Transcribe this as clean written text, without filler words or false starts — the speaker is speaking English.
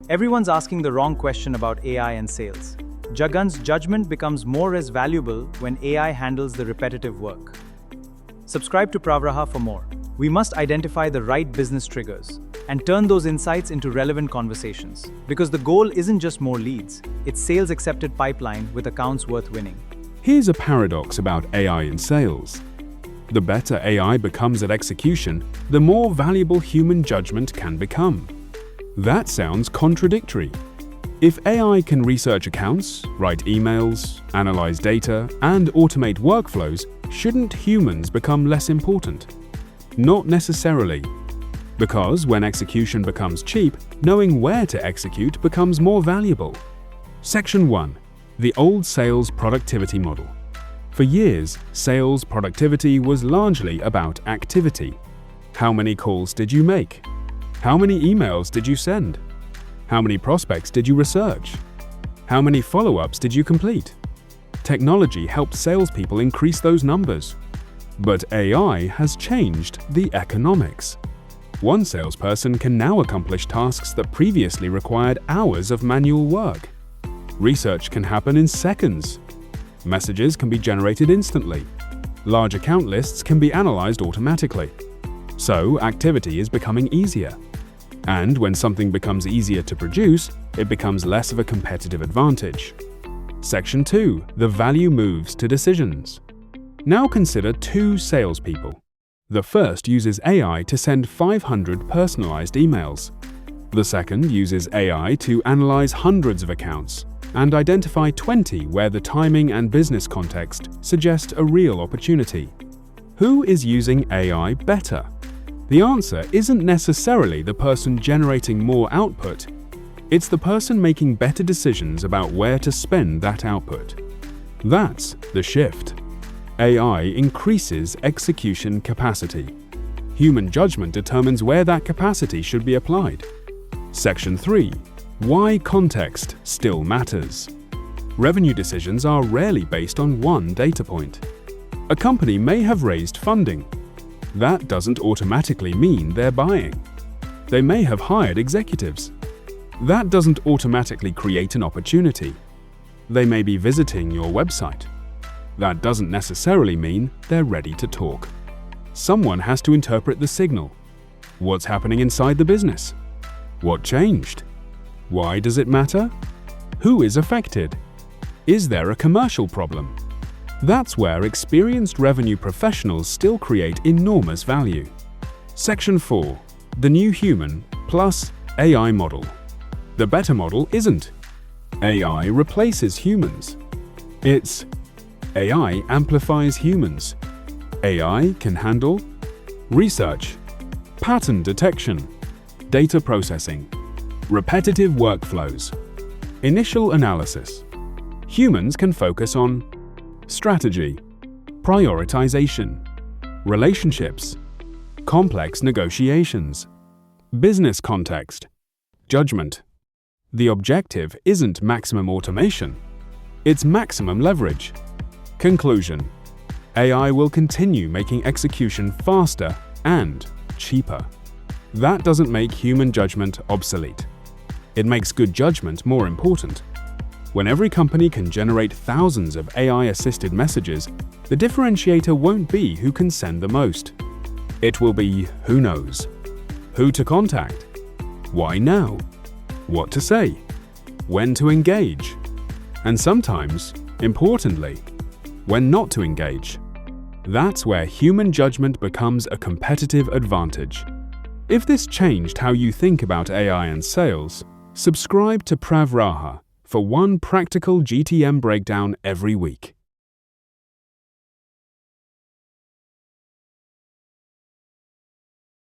Everyone's asking the wrong question about AI and sales. Jagan's judgment becomes more as valuable when AI handles the repetitive work. Subscribe to Pravraha for more. We must identify the right business triggers and turn those insights into relevant conversations. Because the goal isn't just more leads, it's sales accepted pipeline with accounts worth winning. Here's a paradox about AI in sales. The better AI becomes at execution, the more valuable human judgment can become. That sounds contradictory. If AI can research accounts, write emails, analyze data, and automate workflows, shouldn't humans become less important? Not necessarily. Because when execution becomes cheap, knowing where to execute becomes more valuable. Section 1. The old sales productivity model. For years, sales productivity was largely about activity. How many calls did you make? How many emails did you send? How many prospects did you research? How many follow-ups did you complete? Technology helped salespeople increase those numbers. But AI has changed the economics. One salesperson can now accomplish tasks that previously required hours of manual work. Research can happen in seconds. Messages can be generated instantly. Large account lists can be analyzed automatically. So, activity is becoming easier. And when something becomes easier to produce, it becomes less of a competitive advantage. Section 2. The value moves to decisions. Now consider two salespeople. The first uses AI to send 500 personalized emails. The second uses AI to analyze hundreds of accounts and identify 20 where the timing and business context suggest a real opportunity. Who is using AI better? The answer isn't necessarily the person generating more output. It's the person making better decisions about where to spend that output. That's the shift. AI increases execution capacity. Human judgment determines where that capacity should be applied. Section 3. Why context still matters. Revenue decisions are rarely based on one data point. A company may have raised funding. That doesn't automatically mean they're buying. They may have hired executives. That doesn't automatically create an opportunity. They may be visiting your website. That doesn't necessarily mean they're ready to talk. Someone has to interpret the signal. What's happening inside the business? What changed? Why does it matter? Who is affected? Is there a commercial problem? That's where experienced revenue professionals still create enormous value. Section 4. The new human plus AI model. The better model isn't AI replaces humans. It's AI amplifies humans. AI can handle research, pattern detection, data processing, repetitive workflows, initial analysis. Humans can focus on strategy, prioritization, relationships, complex negotiations, business context, judgment. The objective isn't maximum automation, it's maximum leverage. Conclusion: AI will continue making execution faster and cheaper. That doesn't make human judgment obsolete. It makes good judgment more important. When every company can generate thousands of AI-assisted messages, the differentiator won't be who can send the most. It will be who knows, who to contact, why now, what to say, when to engage, and sometimes, importantly, when not to engage. That's where human judgment becomes a competitive advantage. If this changed how you think about AI and sales, subscribe to Pravraha for one practical GTM breakdown every week.